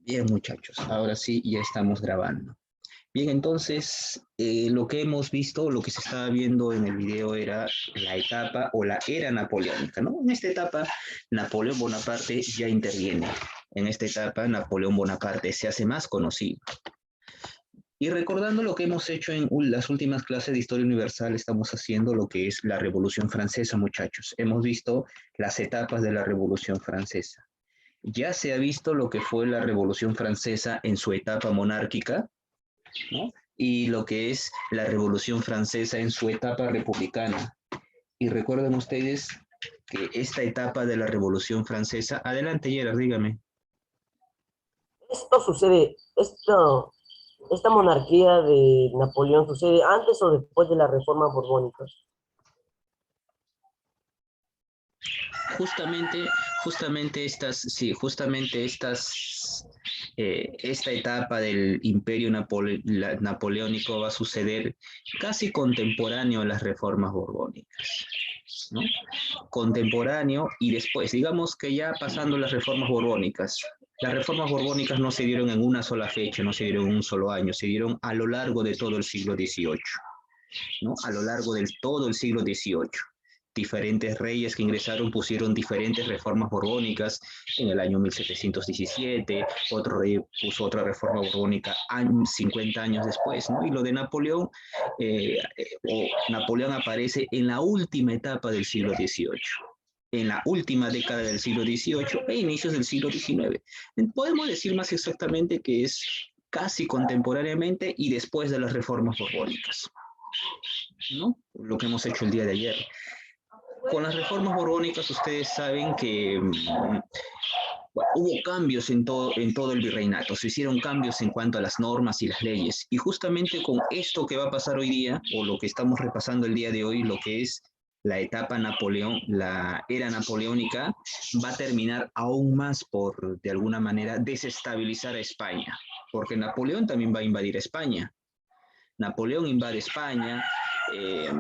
Bien, muchachos, ahora sí ya estamos grabando. Bien, entonces lo que hemos visto, lo que se estaba viendo en el video era la etapa o la era napoleónica, ¿no? En esta etapa, Napoleón Bonaparte ya interviene. En esta etapa, Napoleón Bonaparte se hace más conocido. Y recordando lo que hemos hecho en las últimas clases de Historia Universal, estamos haciendo lo que es la Revolución Francesa, muchachos. Hemos visto las etapas de la Revolución Francesa. Ya se ha visto lo que fue la Revolución Francesa en su etapa monárquica, ¿no? Y lo que es la Revolución Francesa en su etapa republicana. Y recuerden ustedes que esta etapa de la Revolución Francesa, adelante Gerard, dígame. Esto sucede, esta monarquía de Napoleón sucede antes o después de la reforma borbónica. Justamente, esta etapa del imperio napoleónico va a suceder casi contemporáneo a las reformas borbónicas, ¿no? Contemporáneo y después, digamos que ya pasando las reformas borbónicas no se dieron en una sola fecha, no se dieron en un solo año, se dieron a lo largo de todo el siglo XVIII, ¿no? A lo largo de todo el siglo XVIII. Diferentes reyes que ingresaron pusieron diferentes reformas borbónicas en el año 1717, otro rey puso otra reforma borbónica 50 años después, ¿no? Y lo de Napoleón, Napoleón aparece en la última etapa del siglo XVIII, en la última década del siglo XVIII e inicios del siglo XIX. Podemos decir más exactamente que es casi contemporáneamente y después de las reformas borbónicas, ¿no? Lo que hemos hecho el día de ayer. Con las reformas borbónicas ustedes saben que hubo cambios en todo el virreinato, se hicieron cambios en cuanto a las normas y las leyes. Y justamente con esto que va a pasar hoy día, o lo que estamos repasando el día de hoy, lo que es la etapa Napoleón, la era napoleónica, va a terminar aún más por, de alguna manera, desestabilizar a España, porque Napoleón también va a invadir España. Napoleón invade España, eh,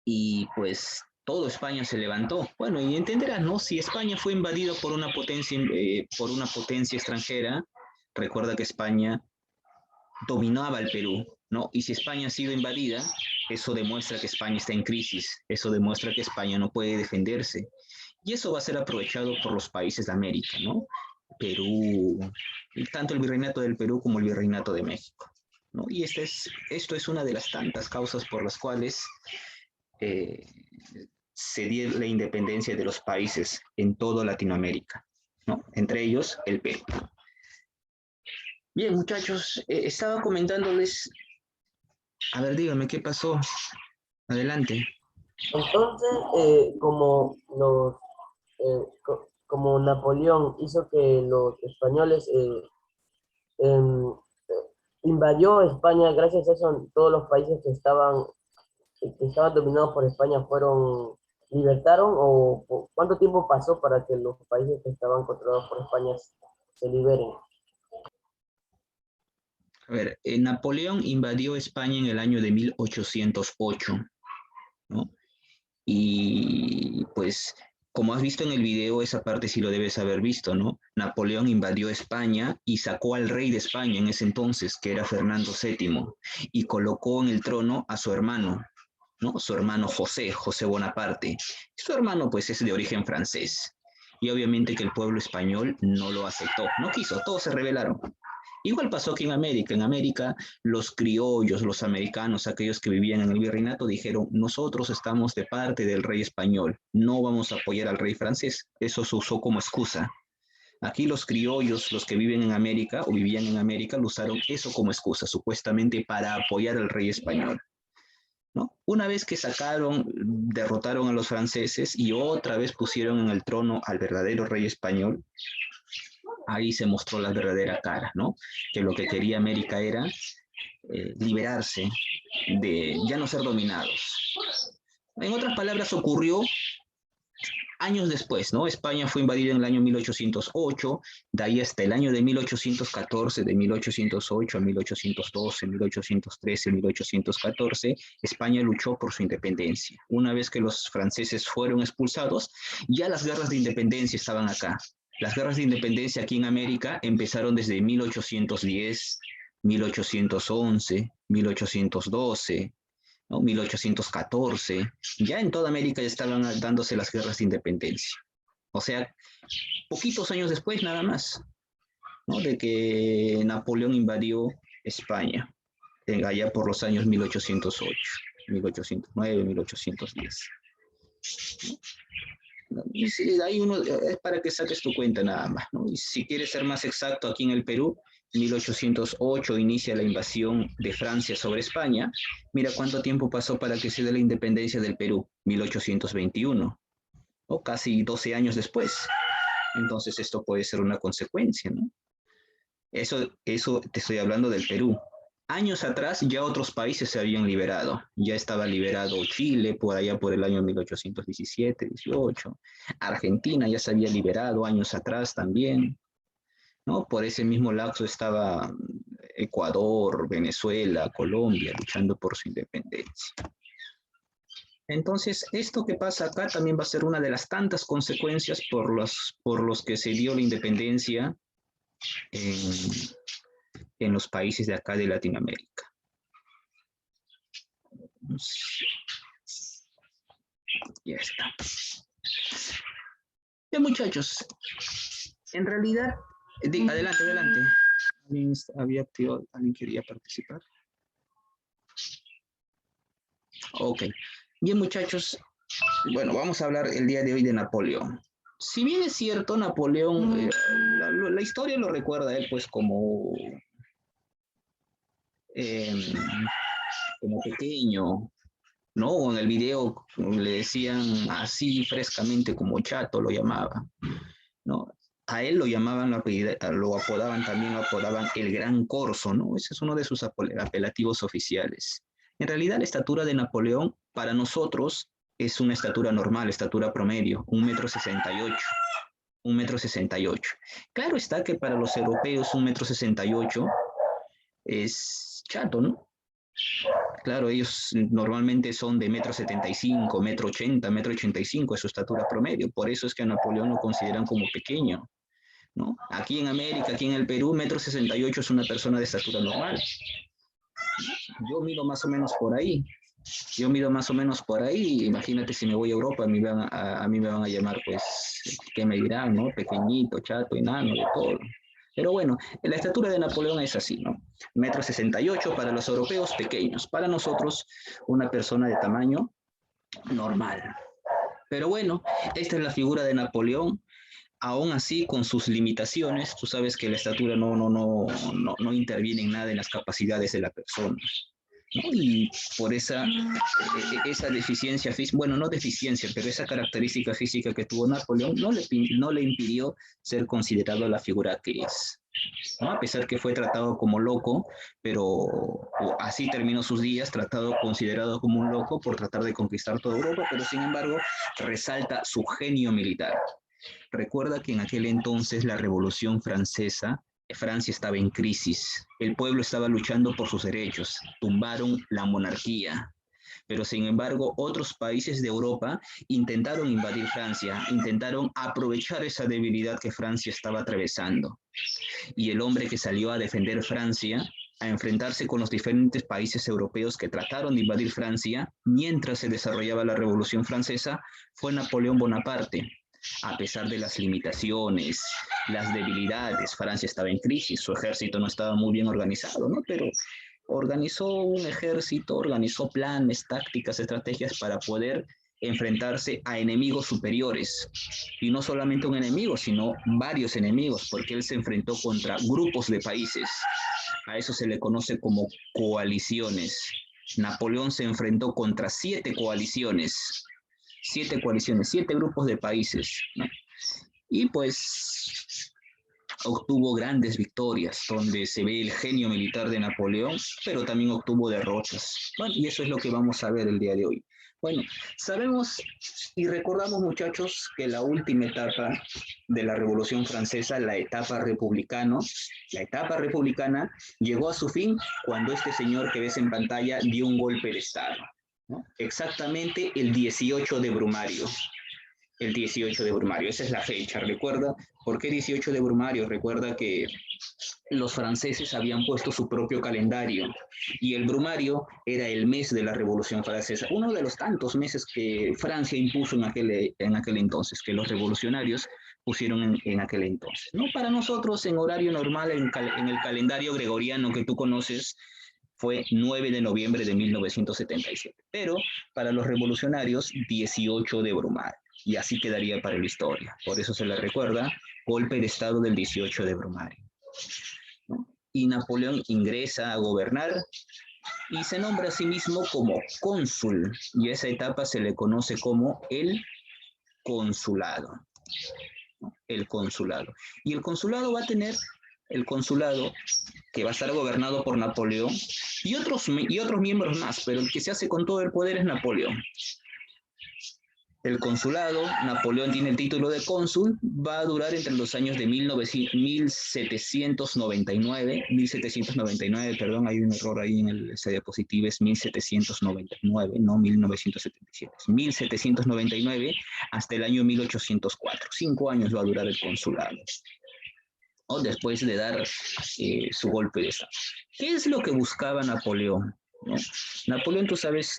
y pues todo España se levantó. Bueno, y entenderás, ¿no? Si España fue invadida por una potencia extranjera, recuerda que España dominaba el Perú, ¿no? Y si España ha sido invadida, eso demuestra que España está en crisis, eso demuestra que España no puede defenderse. Y eso va a ser aprovechado por los países de América, ¿no? Perú, tanto el virreinato del Perú como el virreinato de México, ¿no? Y esto es una de las tantas causas por las cuales eh, se dio la independencia de los países en toda Latinoamérica, ¿no? Entre ellos el Perú. Bien, muchachos, estaba comentándoles, a ver, díganme qué pasó. Adelante. Entonces, como Napoleón hizo que los españoles em, invadió España, gracias a eso todos los países que estaban dominados por España libertaron, o cuánto tiempo pasó para que los países que estaban controlados por España se liberen. A ver, Napoleón invadió España en el año de 1808, ¿no? Y pues, como has visto en el video, esa parte sí lo debes haber visto, ¿no? Napoleón invadió España y sacó al rey de España en ese entonces, que era Fernando VII, y colocó en el trono a su hermano, ¿no? Su hermano José Bonaparte. Su hermano, pues, es de origen francés. Y obviamente que el pueblo español no lo aceptó, no quiso, todos se rebelaron. Igual pasó aquí en América. En América, los criollos, los americanos, aquellos que vivían en el virreinato, dijeron, nosotros estamos de parte del rey español, no vamos a apoyar al rey francés. Eso se usó como excusa. Aquí los criollos, los que viven en América o vivían en América, lo usaron eso como excusa, supuestamente para apoyar al rey español, ¿no? Una vez que derrotaron a los franceses y otra vez pusieron en el trono al verdadero rey español, ahí se mostró la verdadera cara, ¿no? Que lo que quería América era liberarse de ya no ser dominados. En otras palabras, ocurrió años después, ¿no? España fue invadida en el año 1808, de ahí hasta el año de 1814, de 1808 a 1812, 1813, 1814, España luchó por su independencia. Una vez que los franceses fueron expulsados, ya las guerras de independencia estaban acá. Las guerras de independencia aquí en América empezaron desde 1810, 1811, 1812, ¿no? 1814. Ya en toda América ya estaban dándose las guerras de independencia. O sea, poquitos años después nada más, ¿no? De que Napoleón invadió España, allá por los años 1808, 1809, 1810. Y si ahí uno, es para que saques tu cuenta nada más, ¿no? Y si quieres ser más exacto, aquí en el Perú, 1808 inicia la invasión de Francia sobre España. Mira cuánto tiempo pasó para que se dé la independencia del Perú, 1821, o casi 12 años después. Entonces esto puede ser una consecuencia, ¿no? Eso te estoy hablando del Perú. Años atrás ya otros países se habían liberado. Ya estaba liberado Chile por allá por el año 1817, 18. Argentina ya se había liberado años atrás también, ¿no? Por ese mismo lapso estaba Ecuador, Venezuela, Colombia luchando por su independencia. Entonces, esto que pasa acá también va a ser una de las tantas consecuencias por los que se dio la independencia en los países de acá de Latinoamérica. Ya está. Bien, muchachos. En realidad, adelante, adelante. ¿Alguien había activado? ¿Alguien quería participar? Ok. Bien, muchachos. Bueno, vamos a hablar el día de hoy de Napoleón. Si bien es cierto, Napoleón, la historia lo recuerda a él pues como pequeño, ¿no? En el video le decían así frescamente como Chato lo llamaba, ¿no? A él lo llamaban, lo apodaban también, lo apodaban el Gran Corso, ¿no? Ese es uno de sus apelativos oficiales. En realidad, la estatura de Napoleón para nosotros es una estatura normal, estatura promedio, 1,68 m. 1,68 m. Claro está que para los europeos 1,68 m es chato, ¿no? Claro, ellos normalmente son de 1,75 m, 1,80 m, 1,85 m, es su estatura promedio. Por eso es que a Napoleón lo consideran como pequeño, ¿no? Aquí en América, aquí en el Perú, 1,68 m es una persona de estatura normal. Yo mido más o menos por ahí. Imagínate si me voy a Europa, a mí me van a llamar, pues, ¿qué me dirán, no? Pequeñito, chato, enano, de todo. Pero bueno, la estatura de Napoleón es así, ¿no? 1,68 m para los europeos, pequeños. Para nosotros, una persona de tamaño normal. Pero bueno, esta es la figura de Napoleón. Aún así, con sus limitaciones, tú sabes que la estatura no interviene en nada en las capacidades de la persona, ¿no? Y por esa deficiencia física, bueno, no deficiencia, pero esa característica física que tuvo Napoleón no le impidió ser considerado la figura que es, ¿no? A pesar que fue tratado como loco, pero así terminó sus días, considerado como un loco por tratar de conquistar toda Europa, pero sin embargo resalta su genio militar. Recuerda que en aquel entonces la Revolución Francesa, Francia estaba en crisis, el pueblo estaba luchando por sus derechos, tumbaron la monarquía, pero sin embargo otros países de Europa intentaron invadir Francia, intentaron aprovechar esa debilidad que Francia estaba atravesando. Y el hombre que salió a defender Francia, a enfrentarse con los diferentes países europeos que trataron de invadir Francia mientras se desarrollaba la Revolución Francesa, fue Napoleón Bonaparte. A pesar de las limitaciones, las debilidades, Francia estaba en crisis, su ejército no estaba muy bien organizado, ¿no? Pero organizó un ejército, organizó planes, tácticas, estrategias para poder enfrentarse a enemigos superiores. Y no solamente un enemigo, sino varios enemigos, porque él se enfrentó contra grupos de países. A eso se le conoce como coaliciones. Napoleón se enfrentó contra 7 coaliciones. 7 grupos de países, ¿no? Y pues obtuvo grandes victorias, donde se ve el genio militar de Napoleón, pero también obtuvo derrotas. Bueno, y eso es lo que vamos a ver el día de hoy. Bueno, sabemos y recordamos, muchachos, que la última etapa de la Revolución Francesa, la etapa republicana, llegó a su fin cuando este señor que ves en pantalla dio un golpe de Estado, ¿no? Exactamente el 18 de Brumario. el 18 de Brumario. Esa es la fecha, ¿recuerda? ¿Por qué 18 de Brumario? Recuerda que los franceses habían puesto su propio calendario y el Brumario era el mes de la Revolución Francesa, uno de los tantos meses que Francia impuso en aquel entonces, que los revolucionarios pusieron en aquel entonces, ¿no? Para nosotros, en horario normal, en el calendario gregoriano que tú conoces, fue 9 de noviembre de 1977, pero para los revolucionarios, 18 de Brumario, y así quedaría para la historia. Por eso se le recuerda golpe de Estado del 18 de Brumario, ¿no? Y Napoleón ingresa a gobernar y se nombra a sí mismo como cónsul, y a esa etapa se le conoce como el consulado, ¿no? El consulado. Y el consulado va a tener, el consulado que va a estar gobernado por Napoleón y otros miembros más, pero el que se hace con todo el poder es Napoleón. El consulado, Napoleón tiene el título de cónsul, va a durar entre los años de 1799, perdón, hay un error ahí en esa diapositiva, es 1799, no 1977, es 1799 hasta el año 1804, 5 años va a durar el consulado, ¿no? Después de dar su golpe de Estado. ¿Qué es lo que buscaba Napoleón? ¿No? Napoleón, tú sabes,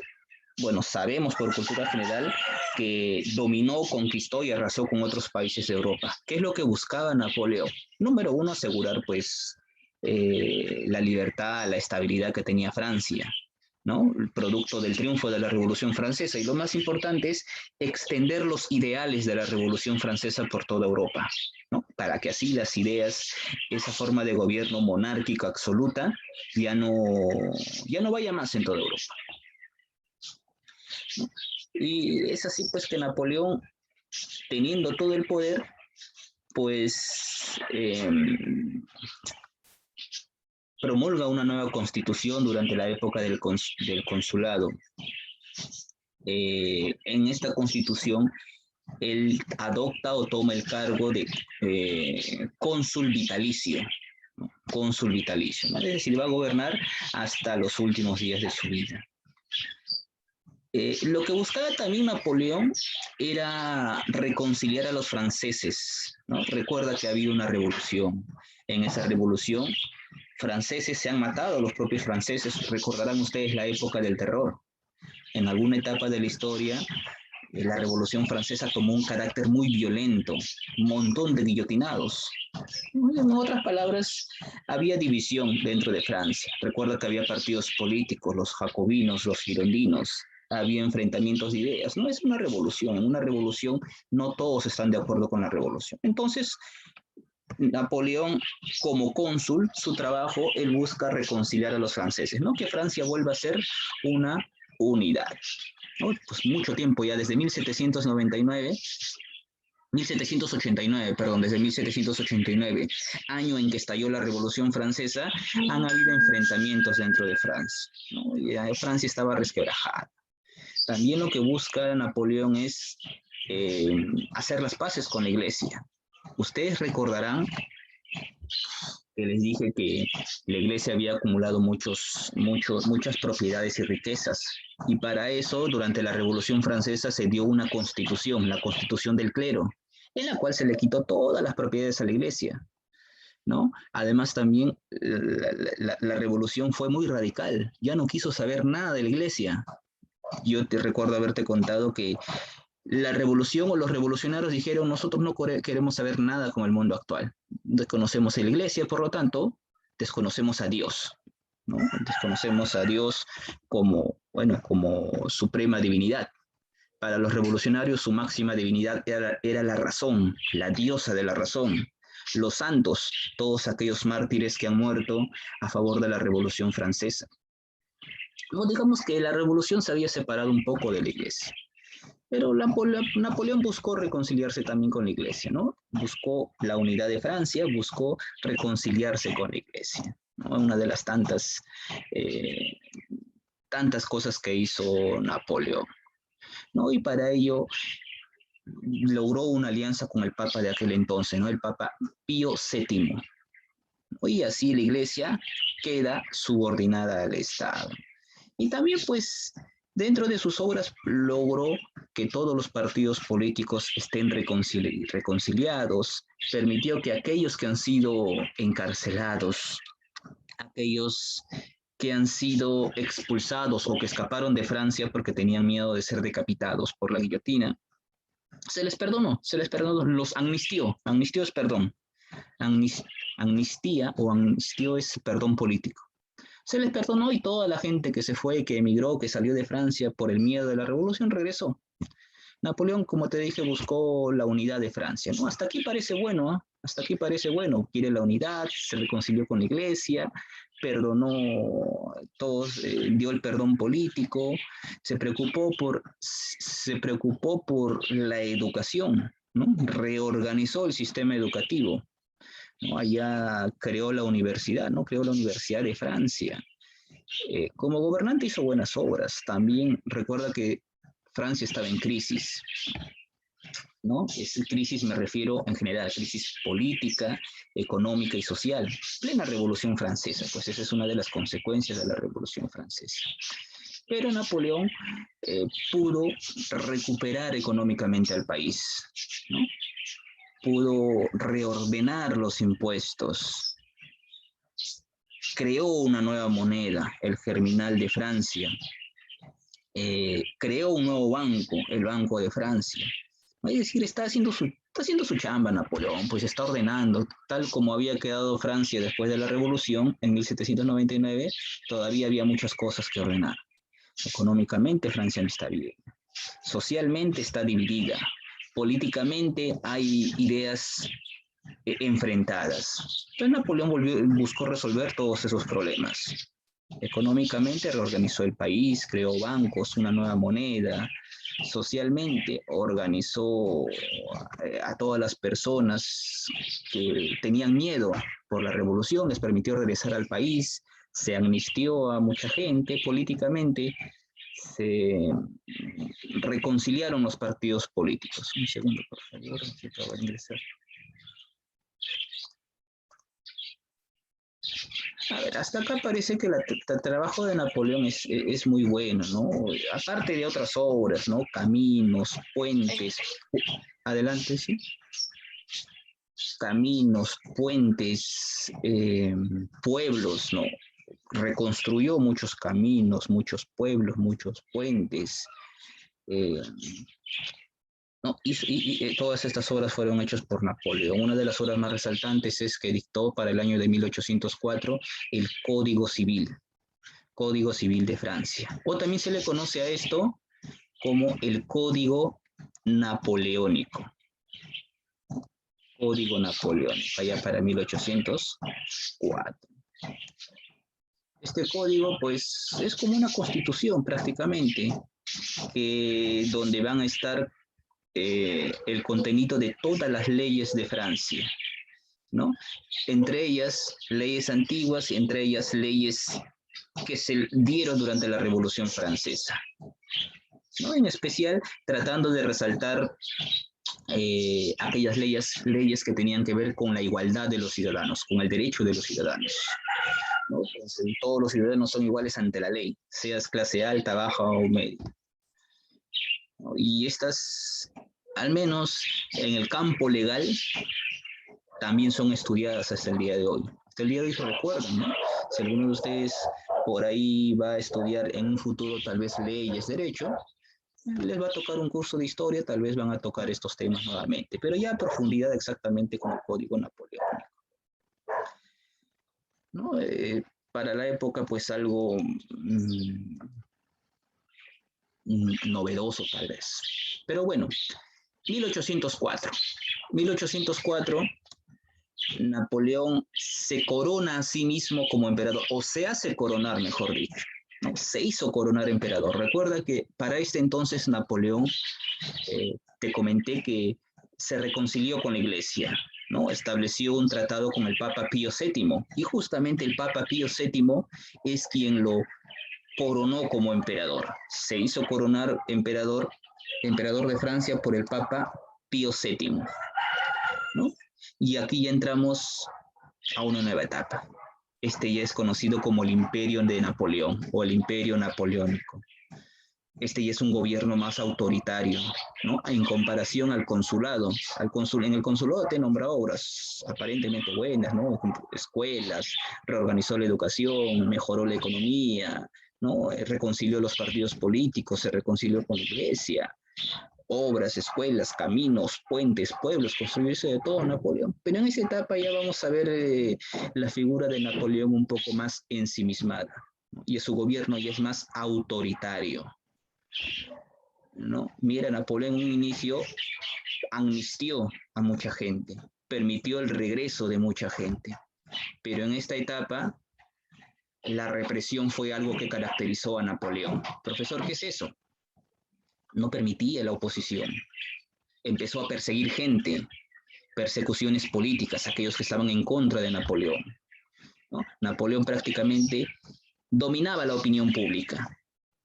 bueno, sabemos por cultura general que dominó, conquistó y arrasó con otros países de Europa. ¿Qué es lo que buscaba Napoleón? Número uno, asegurar pues la libertad, la estabilidad que tenía Francia, ¿no? El producto del triunfo de la Revolución Francesa. Y lo más importante es extender los ideales de la Revolución Francesa por toda Europa, ¿no? Para que así las ideas, esa forma de gobierno monárquico absoluta, ya no vaya más en toda Europa. Y es así pues que Napoleón, teniendo todo el poder, pues promulga una nueva constitución durante la época del consulado. En esta constitución, él adopta o toma el cargo de cónsul vitalicio, ¿no? Cónsul vitalicio, ¿no? Es decir, va a gobernar hasta los últimos días de su vida. Lo que buscaba también Napoleón era reconciliar a los franceses, ¿no? Recuerda que ha habido una revolución. En esa revolución, franceses se han matado, los propios franceses. Recordarán ustedes la época del terror. En alguna etapa de la historia, la Revolución Francesa tomó un carácter muy violento, un montón de guillotinados. En otras palabras, había división dentro de Francia. Recuerda que había partidos políticos, los jacobinos, los girondinos, había enfrentamientos de ideas. No es una revolución, en una revolución no todos están de acuerdo con la revolución. Entonces, Napoleón, como cónsul, su trabajo, él busca reconciliar a los franceses, ¿no? Que Francia vuelva a ser una unidad, ¿no? Pues mucho tiempo ya, desde 1789, desde 1789, año en que estalló la Revolución Francesa, han habido enfrentamientos dentro de Francia, ¿no? Y Francia estaba resquebrajada. También lo que busca Napoleón es hacer las paces con la iglesia. Ustedes recordarán que les dije que la iglesia había acumulado muchas propiedades y riquezas. Y para eso, durante la Revolución Francesa, se dio una constitución, la constitución del clero, en la cual se le quitó todas las propiedades a la iglesia, ¿no? Además, también la revolución fue muy radical, ya no quiso saber nada de la iglesia. Yo te recuerdo haberte contado que la revolución o los revolucionarios dijeron, nosotros no queremos saber nada con el mundo actual. Desconocemos a la iglesia, por lo tanto, desconocemos a Dios, ¿no? Desconocemos a Dios como, bueno, como suprema divinidad. Para los revolucionarios su máxima divinidad era la razón, la diosa de la razón. Los santos, todos aquellos mártires que han muerto a favor de la Revolución Francesa. No, digamos que la revolución se había separado un poco de la iglesia. Pero Napoleón buscó reconciliarse también con la iglesia, ¿no? Buscó la unidad de Francia, buscó reconciliarse con la iglesia, ¿no? Una de las tantas cosas que hizo Napoleón, ¿no? Y para ello logró una alianza con el Papa de aquel entonces, ¿no? El Papa Pío VII. ¿No? Y así la iglesia queda subordinada al Estado. Y también, pues, Dentro de sus obras logró que todos los partidos políticos estén reconciliados, permitió que aquellos que han sido encarcelados, aquellos que han sido expulsados o que escaparon de Francia porque tenían miedo de ser decapitados por la guillotina, se les perdonó, los amnistió. Amnistió es perdón. Amnistía o amnistió es perdón político. Se les perdonó y toda la gente que se fue, que emigró, que salió de Francia por el miedo de la revolución, regresó. Napoleón, como te dije, buscó la unidad de Francia, ¿no? Hasta aquí parece bueno, ¿eh? Hasta aquí parece bueno. Quiere la unidad, se reconcilió con la iglesia, perdonó todos, dio el perdón político, se preocupó por la educación, ¿no? Reorganizó el sistema educativo, ¿no? Allá creó la universidad, ¿no? Creó la Universidad de Francia. Como gobernante hizo buenas obras. También recuerda que Francia estaba en crisis, ¿no? Es crisis, me refiero en general, crisis política, económica y social. Plena Revolución Francesa, pues esa es una de las consecuencias de la Revolución Francesa. Pero Napoleón pudo recuperar económicamente al país, ¿no? Pudo reordenar los impuestos, creó una nueva moneda, el Germinal de Francia, creó un nuevo banco, el Banco de Francia. Es decir, está haciendo su chamba Napoleón, pues está ordenando, tal como había quedado Francia después de la Revolución en 1799, todavía había muchas cosas que ordenar. Económicamente Francia no está bien, socialmente está dividida, políticamente hay ideas enfrentadas. Entonces Napoleón buscó resolver todos esos problemas. Económicamente reorganizó el país, creó bancos, una nueva moneda. Socialmente organizó a todas las personas que tenían miedo por la revolución, les permitió regresar al país, se amnistió a mucha gente. Políticamente se reconciliaron los partidos políticos. Un segundo, por favor, acabo de ingresar. A ver, hasta acá parece que el trabajo de Napoleón es muy bueno, ¿no? Aparte de otras obras, ¿no? Caminos, puentes. Adelante, sí. Caminos, puentes, pueblos, ¿no? Reconstruyó muchos caminos, muchos pueblos, muchos puentes. ¿No? Todas estas obras fueron hechas por Napoleón. Una de las obras más resaltantes es que dictó para el año de 1804 el Código Civil de Francia. O también se le conoce a esto como el Código Napoleónico. Código Napoleónico, allá para 1804. Este código, pues, es como una constitución prácticamente, donde van a estar el contenido de todas las leyes de Francia, ¿no? Entre ellas leyes antiguas y entre ellas leyes que se dieron durante la Revolución Francesa, ¿no? En especial tratando de resaltar aquellas leyes que tenían que ver con la igualdad de los ciudadanos, con el derecho de los ciudadanos, ¿no? Entonces, todos los ciudadanos son iguales ante la ley, seas clase alta, baja o media. Y estas, al menos en el campo legal, también son estudiadas hasta el día de hoy. Hasta el día de hoy se recuerdan, ¿no? Si alguno de ustedes por ahí va a estudiar en un futuro tal vez leyes, derecho, les va a tocar un curso de historia, tal vez van a tocar estos temas nuevamente, pero ya a profundidad exactamente con el Código Napoleónico, ¿no? Para la época, pues algo novedoso tal vez. Pero bueno, 1804. 1804, Napoleón se corona a sí mismo como emperador, o se hace coronar, mejor dicho, ¿no? Se hizo coronar emperador. Recuerda que para este entonces Napoleón, te comenté que se reconcilió con la iglesia, ¿no? Estableció un tratado con el Papa Pío VII, y justamente el Papa Pío VII es quien lo coronó como emperador. Se hizo coronar emperador de Francia por el Papa Pío VII, ¿no? Y aquí ya entramos a una nueva etapa. Este ya es conocido como el Imperio de Napoleón o el Imperio Napoleónico. Este ya es un gobierno más autoritario, ¿no? En comparación al consulado. En el consulado te nombra obras aparentemente buenas, ¿no? Escuelas, reorganizó la educación, mejoró la economía, ¿no? Reconcilió los partidos políticos, se reconcilió con la iglesia, obras, escuelas, caminos, puentes, pueblos, construirse de todo Napoleón. Pero en esa etapa ya vamos a ver la figura de Napoleón un poco más ensimismada, ¿no? Y su gobierno ya es más autoritario, ¿no? Mira, Napoleón en un inicio amnistió a mucha gente, permitió el regreso de mucha gente, pero en esta etapa la represión fue algo que caracterizó a Napoleón. Profesor, ¿qué es eso? No permitía la oposición, empezó a perseguir gente, persecuciones políticas, aquellos que estaban en contra de Napoleón, ¿no? Napoleón prácticamente dominaba la opinión pública,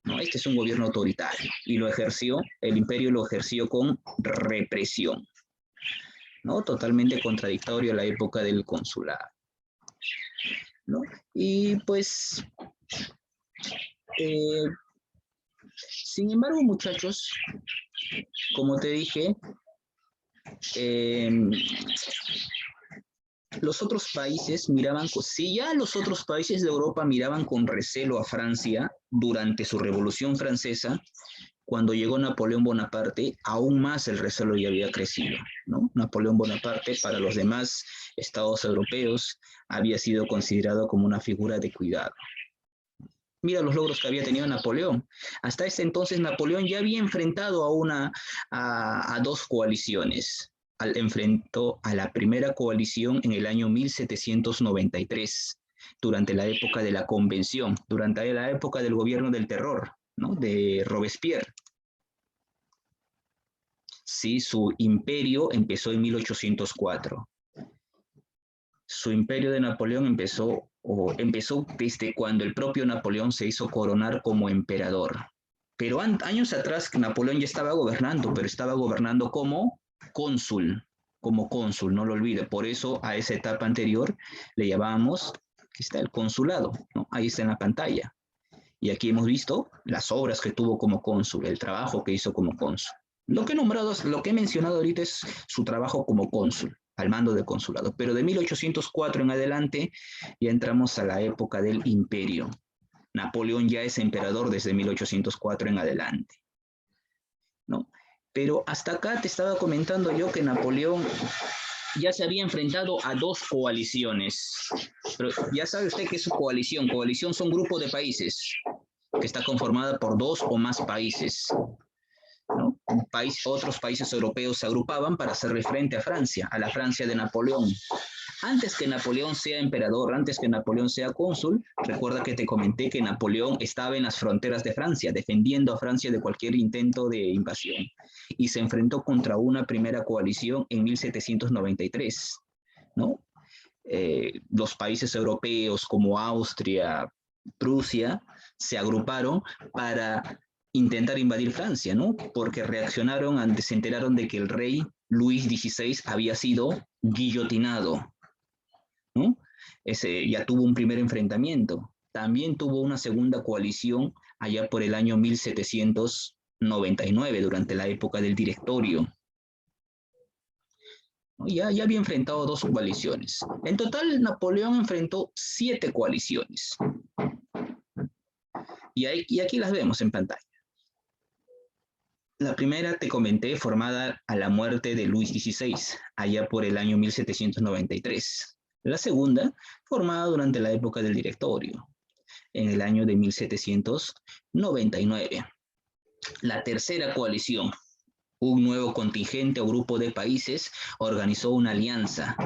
¿no? Este es un gobierno autoritario y lo ejerció, el imperio lo ejerció con represión, ¿no? Totalmente contradictorio a la época del consulado, ¿no? Y pues, eh, sin embargo, muchachos, como te dije, eh, los otros países miraban, si ya los otros países de Europa miraban con recelo a Francia durante su Revolución Francesa, cuando llegó Napoleón Bonaparte, aún más el recelo ya había crecido, ¿no? Napoleón Bonaparte para los demás estados europeos había sido considerado como una figura de cuidado. Mira los logros que había tenido Napoleón. Hasta ese entonces Napoleón ya había enfrentado a dos coaliciones. Enfrentó a la primera coalición en el año 1793, durante la época de la Convención, durante la época del gobierno del terror, ¿no? De Robespierre. Sí, su imperio empezó en 1804. Su imperio de Napoleón empezó desde cuando el propio Napoleón se hizo coronar como emperador. Pero años atrás Napoleón ya estaba gobernando, pero estaba gobernando como cónsul, no lo olvide. Por eso a esa etapa anterior le llamábamos, aquí está el consulado, ¿no? Ahí está en la pantalla. Y aquí hemos visto las obras que tuvo como cónsul, el trabajo que hizo como cónsul. Lo que he mencionado ahorita es su trabajo como cónsul, al mando del consulado. Pero de 1804 en adelante ya entramos a la época del imperio. Napoleón ya es emperador desde 1804 en adelante, ¿no? Pero hasta acá te estaba comentando yo que Napoleón ya se había enfrentado a dos coaliciones. Pero ya sabe usted que es su coalición. Coalición son grupos de países que está conformada por dos o más países, ¿no? Otros países europeos se agrupaban para hacerle frente a Francia, a la Francia de Napoleón. Antes que Napoleón sea emperador, antes que Napoleón sea cónsul, recuerda que te comenté que Napoleón estaba en las fronteras de Francia, defendiendo a Francia de cualquier intento de invasión, y se enfrentó contra una primera coalición en 1793, ¿no? Los países europeos como Austria, Prusia, se agruparon para intentar invadir Francia, ¿no? Porque se enteraron de que el rey Luis XVI había sido guillotinado, ¿no? Ya tuvo un primer enfrentamiento. También tuvo una segunda coalición allá por el año 1799, durante la época del Directorio. Ya había enfrentado dos coaliciones. En total, Napoleón enfrentó 7 coaliciones. Y aquí las vemos en pantalla. La primera, te comenté, formada a la muerte de Luis XVI, allá por el año 1793. La segunda, formada durante la época del Directorio, en el año de 1799. La tercera coalición, un nuevo contingente o grupo de países organizó una alianza,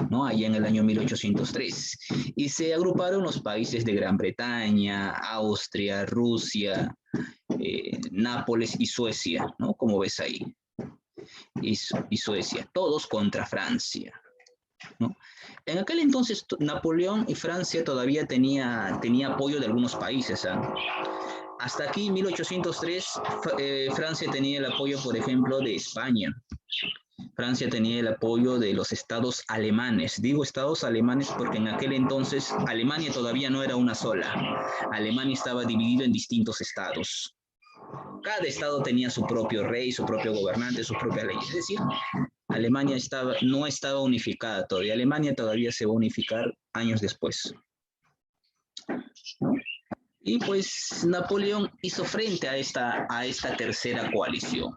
¿no? Allá en el año 1803. Y se agruparon los países de Gran Bretaña, Austria, Rusia, Nápoles y Suecia, ¿no? Como ves ahí. Y Suecia, todos contra Francia, ¿no? En aquel entonces Napoleón y Francia todavía tenía apoyo de algunos países, ¿eh? Hasta aquí, en 1803, Francia tenía el apoyo, por ejemplo, de España. Francia tenía el apoyo de los estados alemanes. Digo estados alemanes porque en aquel entonces Alemania todavía no era una sola. Alemania estaba dividido en distintos estados, Cada estado tenía su propio rey, su propio gobernante, sus propias leyes. Es decir, Alemania no estaba unificada todavía. Alemania todavía se va a unificar años después, ¿no? Y pues Napoleón hizo frente a esta tercera coalición.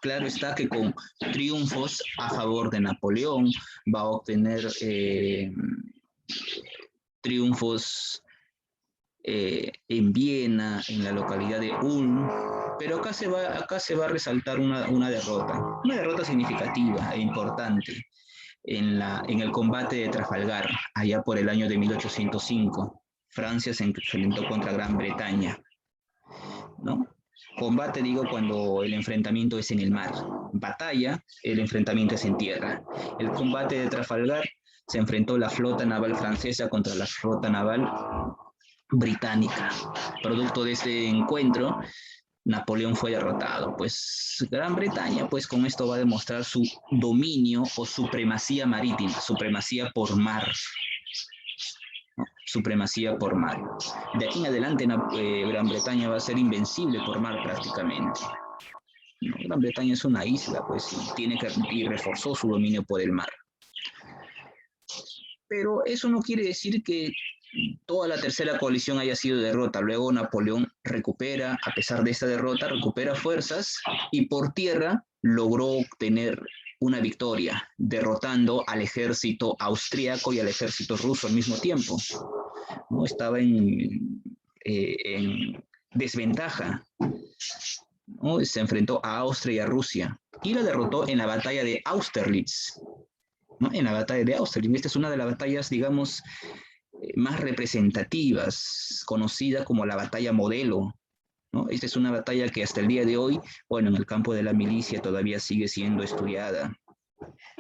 Claro está que con triunfos a favor de Napoleón va a obtener triunfos en Viena, en la localidad de Ulm, pero acá se va a resaltar una derrota significativa e importante en el combate de Trafalgar, allá por el año de 1805. Francia se enfrentó contra Gran Bretaña, ¿no? Combate, digo, cuando el enfrentamiento es en el mar. Batalla, el enfrentamiento es en tierra. El combate de Trafalgar se enfrentó la flota naval francesa contra la flota naval británica. Producto de este encuentro, Napoleón fue derrotado. Pues Gran Bretaña, pues con esto va a demostrar su dominio o supremacía marítima, supremacía por mar. ¿No? Supremacía por mar. De aquí en adelante, Gran Bretaña va a ser invencible por mar prácticamente. ¿No? Gran Bretaña es una isla, pues, y reforzó su dominio por el mar. Pero eso no quiere decir que toda la tercera coalición haya sido derrota. Luego Napoleón recupera, a pesar de esta derrota, recupera fuerzas y por tierra logró obtener una victoria, derrotando al ejército austríaco y al ejército ruso al mismo tiempo. ¿No? Estaba en desventaja, ¿no? Se enfrentó a Austria y a Rusia y la derrotó en la batalla de Austerlitz, ¿no? En la batalla de Austerlitz. Esta es una de las batallas, digamos, más representativas, conocida como la batalla modelo, ¿no? Esta es una batalla que hasta el día de hoy, bueno, en el campo de la milicia todavía sigue siendo estudiada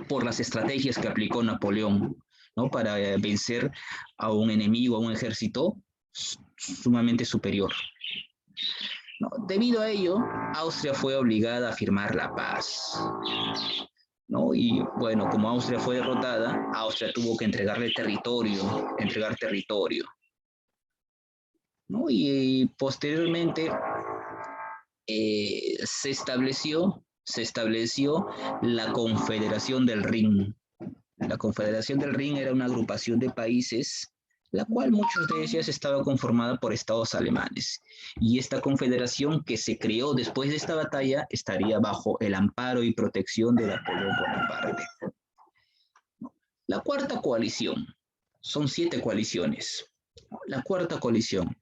por las estrategias que aplicó Napoleón, ¿no? Para vencer a un enemigo, a un ejército sumamente superior. ¿No? Debido a ello, Austria fue obligada a firmar la paz, ¿no? Y bueno, como Austria fue derrotada, Austria tuvo que entregar territorio, ¿no? Y posteriormente se estableció la Confederación del Rin. La Confederación del Rin era una agrupación de países, la cual muchos de ellos estaba conformada por estados alemanes. Y esta confederación que se creó después de esta batalla estaría bajo el amparo y protección de Napoleón Bonaparte. La cuarta coalición, son 7 coaliciones. La cuarta coalición,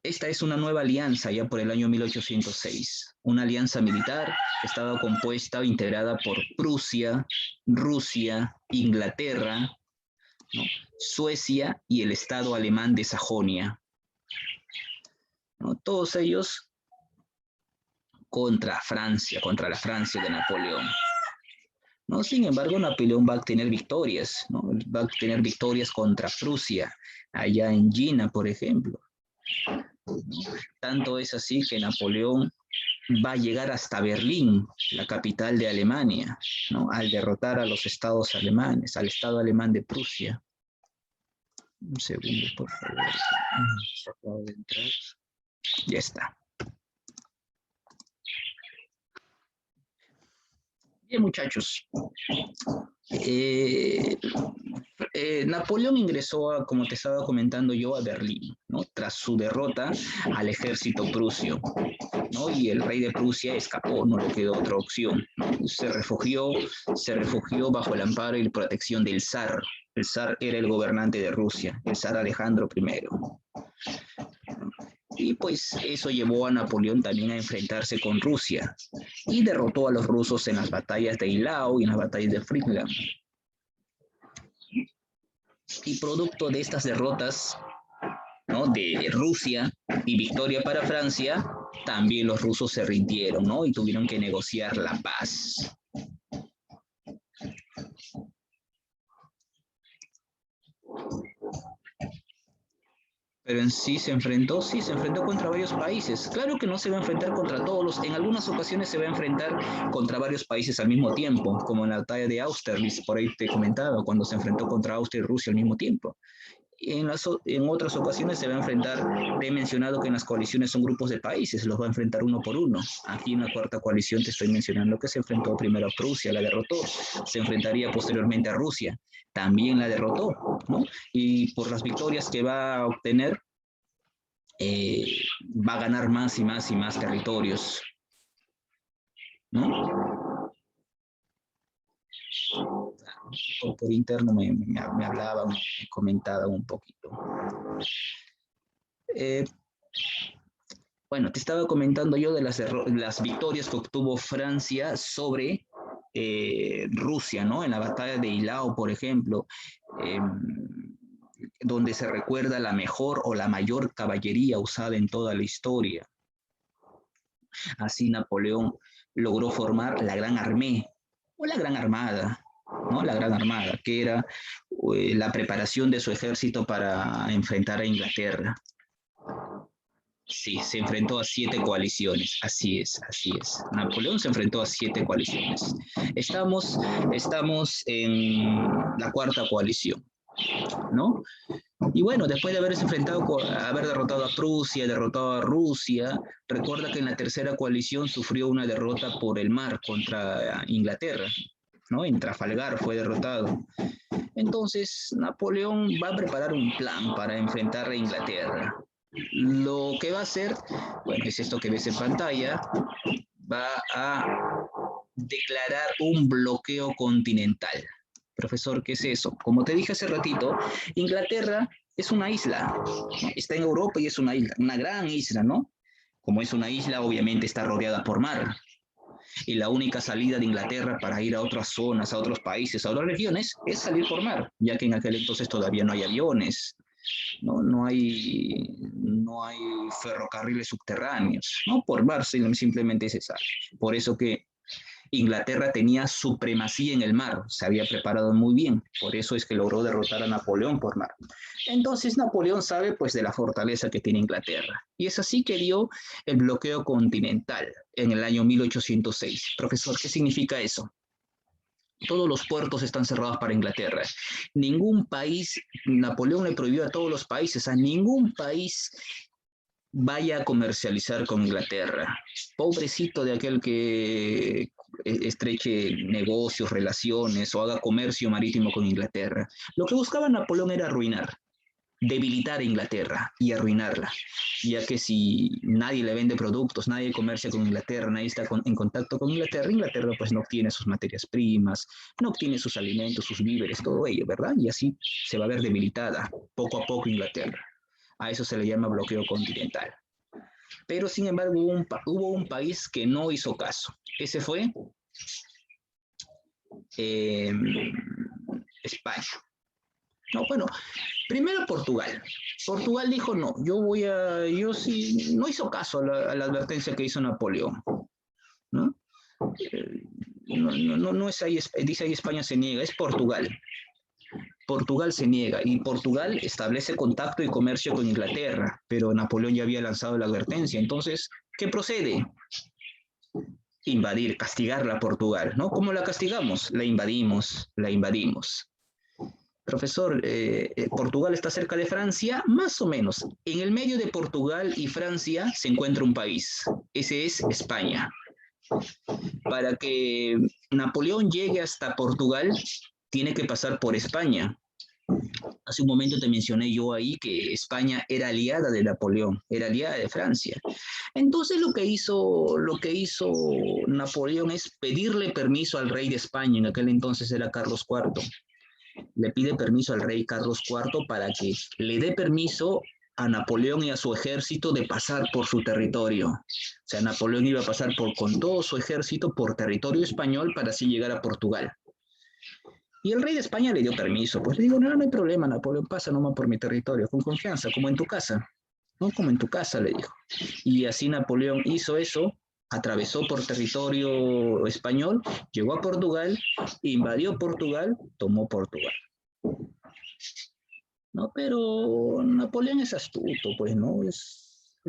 esta es una nueva alianza ya por el año 1806, una alianza militar que estaba compuesta o integrada por Prusia, Rusia, Inglaterra, ¿no? Suecia y el Estado alemán de Sajonia, ¿no? Todos ellos contra Francia, contra la Francia de Napoleón, ¿no? Sin embargo, Napoleón va a tener victorias, ¿no? Va a tener victorias contra Prusia, allá en Jena, por ejemplo. Tanto es así que Napoleón va a llegar hasta Berlín, la capital de Alemania, ¿no? Al derrotar a los estados alemanes, al Estado alemán de Prusia. Un segundo, por favor. Acabo de entrar. Ya está. Bien, muchachos. Napoleón ingresó, como te estaba comentando yo, a Berlín, ¿no? Tras su derrota al ejército prusio, ¿no? Y el rey de Prusia escapó, no le quedó otra opción, ¿no? Se refugió bajo el amparo y la protección del zar. El zar era el gobernante de Rusia, el zar Alejandro I. Y pues eso llevó a Napoleón también a enfrentarse con Rusia y derrotó a los rusos en las batallas de Eylau y en las batallas de Friedland. Y producto de estas derrotas, ¿no? De Rusia y victoria para Francia, también los rusos se rindieron, ¿no? Y tuvieron que negociar la paz. Pero en sí se enfrentó contra varios países. Claro que no se va a enfrentar contra todos, en algunas ocasiones se va a enfrentar contra varios países al mismo tiempo, como en la batalla de Austerlitz, por ahí te comentaba, cuando se enfrentó contra Austria y Rusia al mismo tiempo. En otras ocasiones se va a enfrentar, te he mencionado que en las coaliciones son grupos de países, los va a enfrentar uno por uno. Aquí en la cuarta coalición te estoy mencionando que se enfrentó primero a Prusia, la derrotó, se enfrentaría posteriormente a Rusia, también la derrotó, ¿no? Y por las victorias que va a obtener, va a ganar más y más y más territorios, ¿no? Por interno me hablaban, me comentaban un poquito. Bueno, te estaba comentando yo de las victorias que obtuvo Francia sobre Rusia, ¿no? En la batalla de Eylau, por ejemplo, donde se recuerda la mejor o la mayor caballería usada en toda la historia. Así Napoleón logró formar la Gran Armée, o la Gran Armada, ¿no? La Gran Armada, que era la preparación de su ejército para enfrentar a Inglaterra. Sí, se enfrentó a 7 coaliciones, así es, así es. Napoleón se enfrentó a 7 coaliciones. Estamos en la cuarta coalición, ¿no? Y bueno, después de haberse enfrentado, haber derrotado a Prusia, derrotado a Rusia, recuerda que en la tercera coalición sufrió una derrota por el mar contra Inglaterra, ¿no? En Trafalgar fue derrotado. Entonces, Napoleón va a preparar un plan para enfrentar a Inglaterra. Lo que va a hacer, bueno, es esto que ves en pantalla, va a declarar un bloqueo continental. Profesor, ¿qué es eso? Como te dije hace ratito, Inglaterra es una isla, ¿no? Está en Europa y es una isla, una gran isla, ¿no? Como es una isla, obviamente está rodeada por mar. Y la única salida de Inglaterra para ir a otras zonas, a otros países, a otras regiones, es salir por mar, ya que en aquel entonces todavía no hay aviones, no hay ferrocarriles subterráneos, ¿no? Por mar simplemente es esa. Por eso que Inglaterra tenía supremacía en el mar, se había preparado muy bien, por eso es que logró derrotar a Napoleón por mar. Entonces Napoleón sabe pues de la fortaleza que tiene Inglaterra, y es así que dio el bloqueo continental en el año 1806. Profesor, ¿qué significa eso? Todos los puertos están cerrados para Inglaterra. Ningún país, Napoleón le prohibió a todos los países, a ningún país vaya a comercializar con Inglaterra. Pobrecito de aquel que estreche negocios, relaciones o haga comercio marítimo con Inglaterra. Lo que buscaba Napoleón era arruinar, debilitar a Inglaterra y arruinarla, ya que si nadie le vende productos, nadie comercia con Inglaterra, nadie está en contacto con Inglaterra, Inglaterra pues no obtiene sus materias primas, no obtiene sus alimentos, sus víveres, todo ello, ¿verdad? Y así se va a ver debilitada poco a poco Inglaterra. A eso se le llama bloqueo continental. Pero sin embargo hubo un país que no hizo caso. Ese fue España. No, bueno, primero Portugal. Portugal dijo no, yo sí, no hizo caso a la advertencia que hizo Napoleón, ¿no? No es ahí, dice ahí España se niega, es Portugal. Portugal se niega y Portugal establece contacto y comercio con Inglaterra, pero Napoleón ya había lanzado la advertencia. Entonces, ¿qué procede? Invadir, castigarla a Portugal, ¿no? ¿Cómo la castigamos? La invadimos, la invadimos. Profesor, ¿Portugal está cerca de Francia? Más o menos. En el medio de Portugal y Francia se encuentra un país. Ese es España. Para que Napoleón llegue hasta Portugal, tiene que pasar por España. Hace un momento te mencioné yo ahí que España era aliada de Napoleón, era aliada de Francia. Entonces lo que hizo Napoleón es pedirle permiso al rey de España, en aquel entonces era Carlos IV. Le pide permiso al rey Carlos IV para que le dé permiso a Napoleón y a su ejército de pasar por su territorio. O sea, Napoleón iba a pasar con todo su ejército por territorio español para así llegar a Portugal. Y el rey de España le dio permiso. Pues le digo, no hay problema, Napoleón, pasa nomás por mi territorio, con confianza, como en tu casa. No, como en tu casa, le dijo. Y así Napoleón hizo eso, atravesó por territorio español, llegó a Portugal, invadió Portugal, tomó Portugal. No, pero Napoleón es astuto, pues, ¿no? Es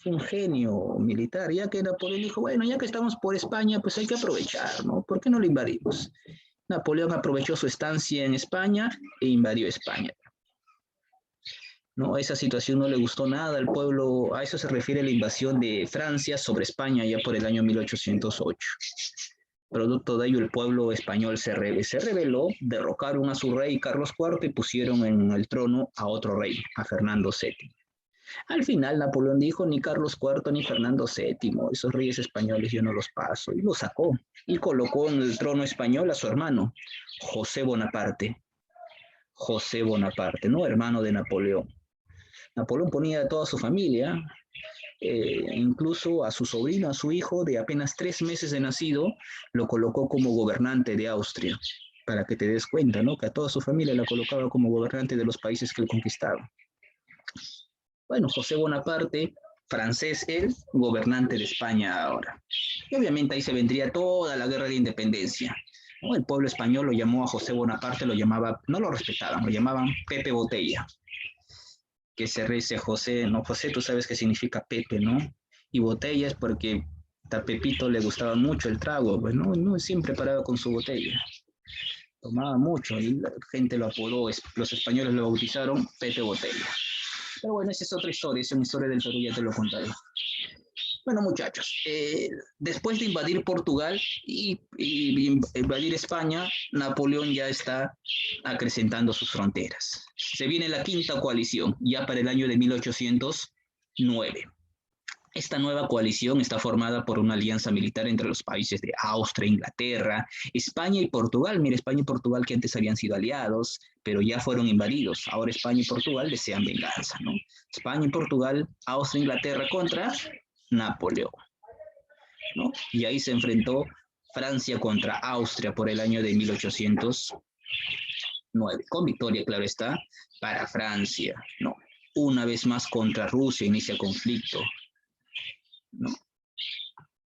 un genio militar, ya que Napoleón dijo, bueno, ya que estamos por España, pues hay que aprovechar, ¿no? ¿Por qué no lo invadimos? Napoleón aprovechó su estancia en España e invadió España. ¿no? Esa situación no le gustó nada al pueblo, a eso se refiere la invasión de Francia sobre España ya por el año 1808. Producto de ello, el pueblo español se rebeló, derrocaron a su rey Carlos IV y pusieron en el trono a otro rey, a Fernando VII. Al final, Napoleón dijo, ni Carlos IV ni Fernando VII, esos reyes españoles yo no los paso, y lo sacó, y colocó en el trono español a su hermano, José Bonaparte. José Bonaparte, ¿no? Hermano de Napoleón. Napoleón ponía a toda su familia, incluso a su sobrino, a su hijo de apenas 3 meses de nacido, lo colocó como gobernante de Austria, para que te des cuenta, ¿no? Que a toda su familia la colocaba como gobernante de los países que él conquistaba. Bueno, José Bonaparte, francés él, gobernante de España ahora. Y obviamente ahí se vendría toda la guerra de independencia. ¿No? El pueblo español lo llamó a José Bonaparte, lo llamaba, no lo respetaban, lo llamaban Pepe Botella. Que se dice José, no, José, tú sabes qué significa Pepe, ¿no? Y botella es porque a Pepito le gustaba mucho el trago, pues, ¿no? No siempre paraba con su botella. Tomaba mucho y la gente lo apodó, los españoles lo bautizaron Pepe Botella. Pero bueno, esa es otra historia, esa es una historia del Perú, ya te lo contaré. Bueno, muchachos, después de invadir Portugal y invadir España, Napoleón ya está acrecentando sus fronteras. Se viene la quinta coalición, ya para el año de 1809. Esta nueva coalición está formada por una alianza militar entre los países de Austria, Inglaterra, España y Portugal. Mira, España y Portugal que antes habían sido aliados, pero ya fueron invadidos. Ahora España y Portugal desean venganza, ¿no? España y Portugal, Austria, Inglaterra contra Napoleón, ¿no? Y ahí se enfrentó Francia contra Austria por el año de 1809, con victoria, claro está, para Francia, ¿no? Una vez más contra Rusia inicia conflicto, ¿no?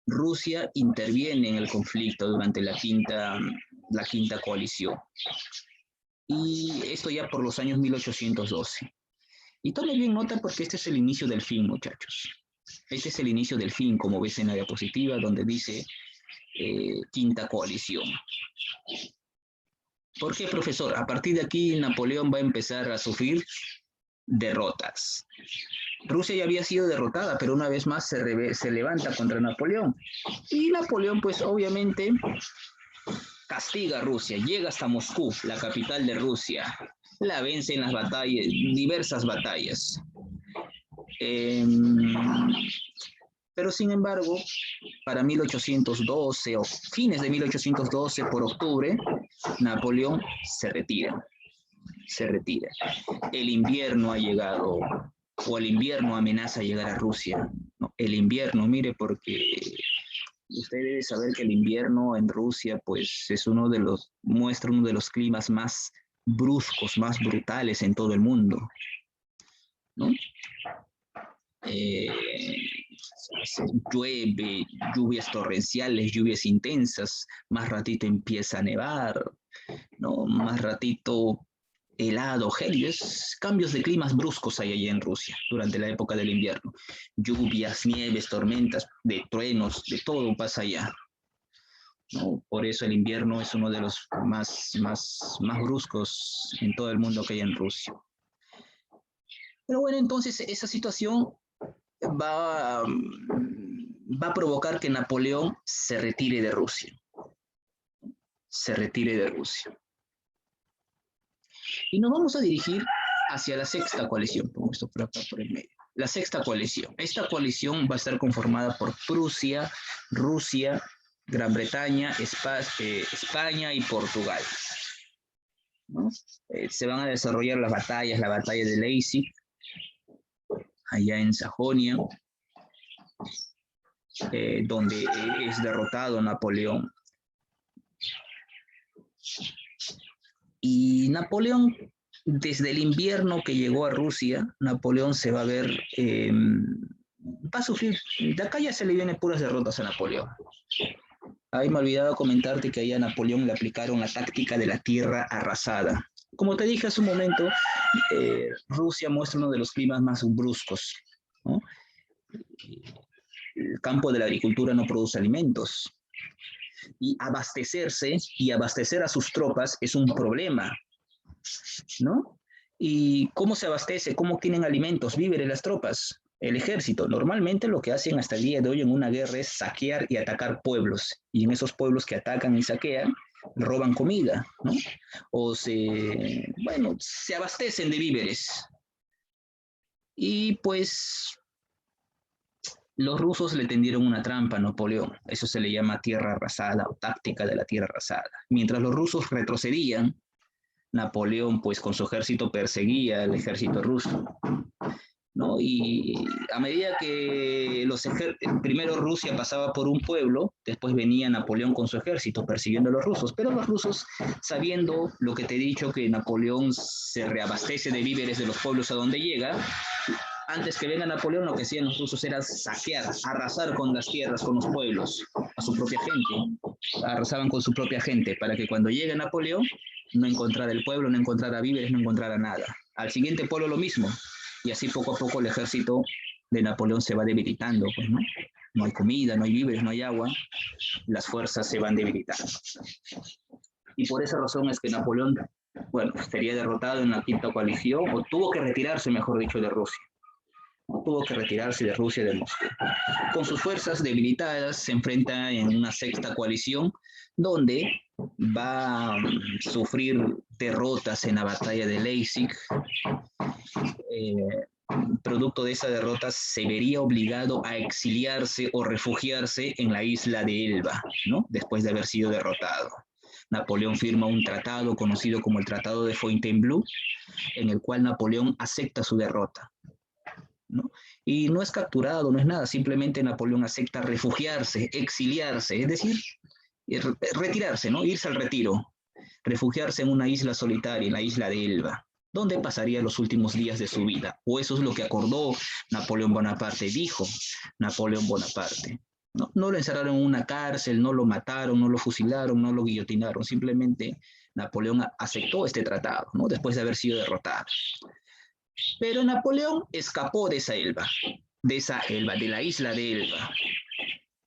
Rusia interviene en el conflicto durante la quinta coalición. Y esto ya por los años 1812. Y tome bien nota porque este es el inicio del fin, muchachos. Este es el inicio del fin, como ves en la diapositiva, donde dice quinta coalición. ¿Por qué, profesor? A partir de aquí Napoleón va a empezar a sufrir derrotas. Rusia ya había sido derrotada, pero una vez más se levanta contra Napoleón. Y Napoleón, pues obviamente, castiga a Rusia, llega hasta Moscú, la capital de Rusia, la vence en las batallas, diversas batallas. Pero sin embargo, para 1812 o fines de 1812, por octubre, Napoleón se retira. Se retira. El invierno ha llegado, o el invierno amenaza llegar a Rusia. ¿No? El invierno, mire, porque usted debe saber que el invierno en Rusia, pues, muestra uno de los climas más bruscos, más brutales en todo el mundo, ¿no? Llueve, lluvias torrenciales, lluvias intensas, más ratito empieza a nevar, ¿no? Más ratito helado, gélidos, cambios de climas bruscos hay allá en Rusia durante la época del invierno. Lluvias, nieves, tormentas, de truenos, de todo pasa allá, ¿no? Por eso el invierno es uno de los más bruscos en todo el mundo que hay en Rusia. Pero bueno, entonces esa situación va a provocar que Napoleón se retire de Rusia. Se retire de Rusia. Y nos vamos a dirigir hacia la sexta coalición. Pongo esto por acá, por el medio. La sexta coalición. Esta coalición va a estar conformada por Prusia, Rusia, Gran Bretaña, España y Portugal, ¿no? Se van a desarrollar las batallas, la batalla de Leipzig, allá en Sajonia, donde es derrotado Napoleón. Y Napoleón, desde el invierno que llegó a Rusia, Napoleón se va a ver, va a sufrir, de acá ya se le vienen puras derrotas a Napoleón. Ahí me he olvidado comentarte que ahí a Napoleón le aplicaron la táctica de la tierra arrasada. Como te dije hace un momento, Rusia muestra uno de los climas más bruscos, ¿no? El campo de la agricultura no produce alimentos. Y abastecerse y abastecer a sus tropas es un problema, ¿no? ¿Y cómo se abastece? ¿Cómo tienen alimentos, víveres las tropas? El ejército. Normalmente lo que hacen hasta el día de hoy en una guerra es saquear y atacar pueblos. Y en esos pueblos que atacan y saquean, roban comida, ¿no? O bueno, se abastecen de víveres. Y pues los rusos le tendieron una trampa a Napoleón. Eso se le llama tierra arrasada o táctica de la tierra arrasada. Mientras los rusos retrocedían, Napoleón, pues con su ejército perseguía al ejército ruso, ¿no? Y a medida que primero Rusia pasaba por un pueblo, después venía Napoleón con su ejército persiguiendo a los rusos, pero los rusos, sabiendo lo que te he dicho, que Napoleón se reabastece de víveres de los pueblos a donde llega, antes que venga Napoleón, lo que hacían los rusos era saquear, arrasar con las tierras, con los pueblos, a su propia gente. Arrasaban con su propia gente para que cuando llegue Napoleón no encontrara el pueblo, no encontrara víveres, no encontrara nada. Al siguiente pueblo lo mismo. Y así poco a poco el ejército de Napoleón se va debilitando, pues, ¿no? No hay comida, no hay víveres, no hay agua, las fuerzas se van debilitando. Y por esa razón es que Napoleón, bueno, sería derrotado en la quinta coalición, o tuvo que retirarse, mejor dicho, de Rusia. Tuvo que retirarse de Rusia y de Moscú. Con sus fuerzas debilitadas se enfrenta en una sexta coalición donde va a sufrir derrotas en la batalla de Leipzig. Producto de esa derrota se vería obligado a exiliarse o refugiarse en la isla de Elba, ¿no? Después de haber sido derrotado. Napoleón firma un tratado conocido como el Tratado de Fontainebleau, en el cual Napoleón acepta su derrota, ¿no? Y no es capturado, no es nada, simplemente Napoleón acepta refugiarse, exiliarse, es decir, retirarse, ¿no? Irse al retiro, refugiarse en una isla solitaria, en la isla de Elba, donde pasaría los últimos días de su vida. O eso es lo que acordó Napoleón Bonaparte, dijo Napoleón Bonaparte. No, no lo encerraron en una cárcel, no lo mataron, no lo fusilaron, no lo guillotinaron, simplemente Napoleón aceptó este tratado, ¿no? Después de haber sido derrotado. Pero Napoleón escapó de de la isla de Elba,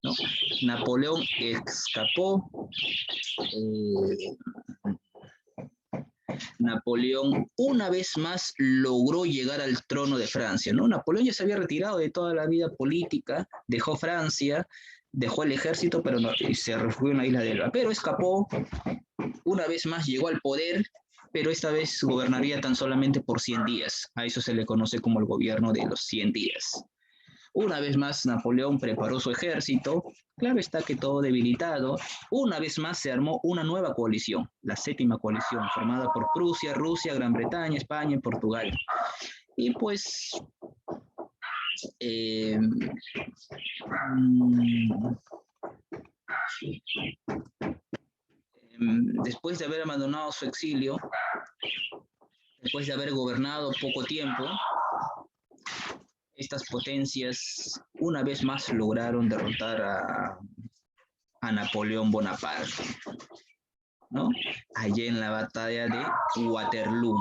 ¿no? Napoleón escapó, Napoleón una vez más logró llegar al trono de Francia, ¿no? Napoleón ya se había retirado de toda la vida política, dejó Francia, dejó el ejército, pero no, se refugió en la isla de Elba, pero escapó, una vez más llegó al poder, pero esta vez gobernaría tan solamente por 100 días. A eso se le conoce como el gobierno de los 100 días. Una vez más, Napoleón preparó su ejército, claro está que todo debilitado. Una vez más se armó una nueva coalición, la séptima coalición, formada por Prusia, Rusia, Gran Bretaña, España y Portugal. Y pues, después de haber abandonado su exilio, después de haber gobernado poco tiempo, estas potencias una vez más lograron derrotar a Napoleón Bonaparte, ¿no? Allí en la batalla de Waterloo.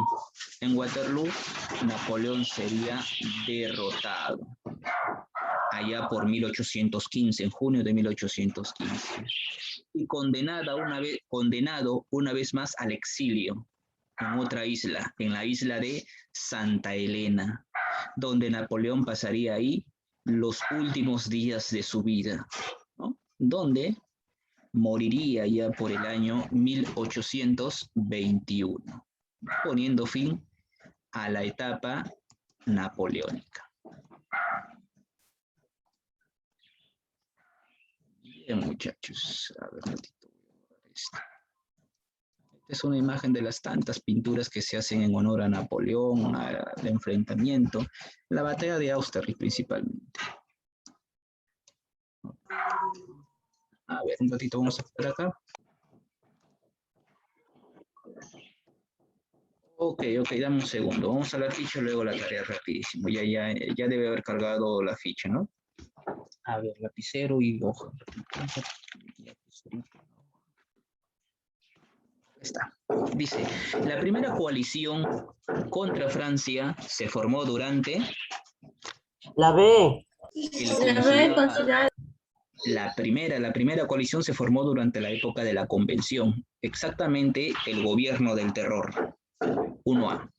En Waterloo, Napoleón sería derrotado, allá por 1815, en junio de 1815, y condenado una vez más al exilio en otra isla, en la isla de Santa Elena, donde Napoleón pasaría ahí los últimos días de su vida, ¿no? Donde moriría ya por el año 1821, poniendo fin a la etapa napoleónica. Bien, muchachos, a ver, esta es una imagen de las tantas pinturas que se hacen en honor a Napoleón, al enfrentamiento, la batalla de Austerlitz principalmente. A ver, un ratito vamos a estar acá. Ok, dame un segundo. Vamos a la ficha y luego la tarea rapidísimo. Ya debe haber cargado la ficha, ¿no? A ver, lapicero y hoja. Está. Dice, la primera coalición contra Francia se formó durante... La B. La primera coalición se formó durante la época de la Convención, exactamente el gobierno del terror. 1A.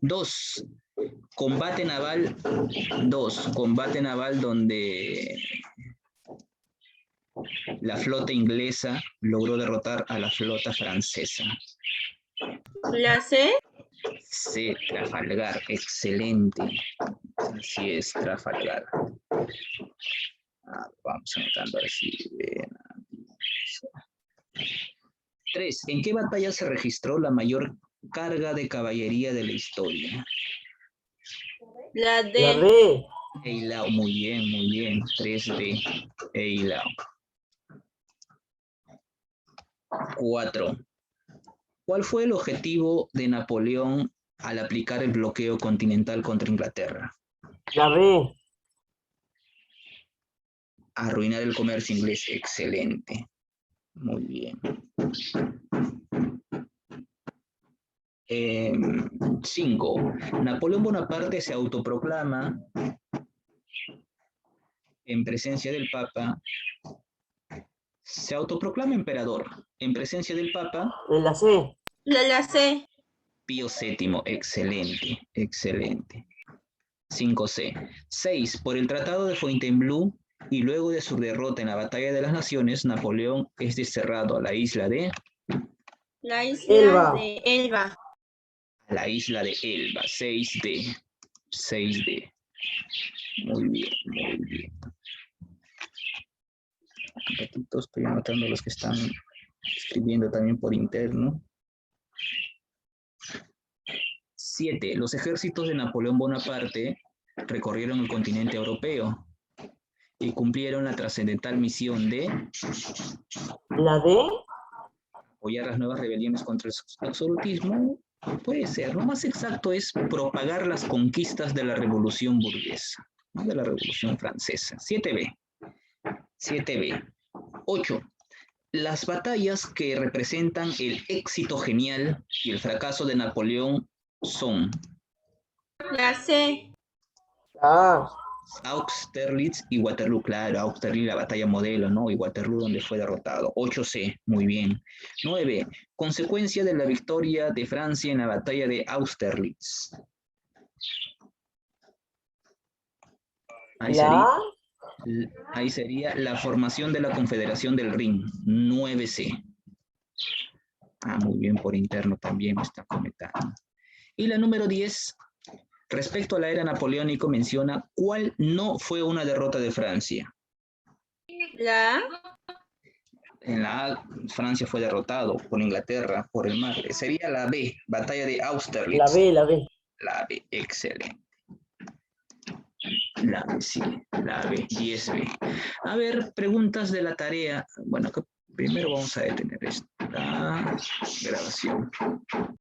2. Combate naval. 2. Combate naval donde la flota inglesa logró derrotar a la flota francesa. La C. C. Trafalgar. Excelente. Así es, Trafalgar. Vamos anotando así. 3. ¿En qué batalla se registró la mayor carga de caballería de la historia? La D. La B. Eylau, muy bien, muy bien. 3D. Eylau. 4. ¿Cuál fue el objetivo de Napoleón al aplicar el bloqueo continental contra Inglaterra? La B. Arruinar el comercio inglés. Excelente. Muy bien. 5. Napoleón Bonaparte se autoproclama en presencia del Papa. Se autoproclama emperador en presencia del Papa. La C. La C. Pío VII. Excelente, excelente. 5C. 6. Por el Tratado de Fontainebleau y luego de su derrota en la Batalla de las Naciones, Napoleón es desterrado a la isla de... La isla Elba. de Elba. La isla de Elba. 6D. 6D. Muy bien, muy bien. Un ratito estoy anotando los que están escribiendo también por interno. 7. Los ejércitos de Napoleón Bonaparte recorrieron el continente europeo y cumplieron la trascendental misión de La D. apoyar las nuevas rebeliones contra el absolutismo. Puede ser, lo más exacto es propagar las conquistas de la revolución burguesa, ¿no? De la revolución francesa. 7B. 7B. 8. Las batallas que representan el éxito genial y el fracaso de Napoleón son La C. A. Austerlitz y Waterloo. Claro, Austerlitz, la batalla modelo, ¿no? Y Waterloo, donde fue derrotado. 8C, muy bien. 9. Consecuencia de la victoria de Francia en la batalla de Austerlitz. Ahí sería la formación de la Confederación del Rin. 9C. Muy bien, por interno también me está comentando. Y la número 10, respecto a la era napoleónica, menciona cuál no fue una derrota de Francia. La. En la A, Francia fue derrotado por Inglaterra, por el mar. Sería la B, batalla de Austerlitz. La B, la B. La B, excelente. La B, sí, la B, 10B. A ver, preguntas de la tarea. Bueno, primero vamos a detener esta grabación.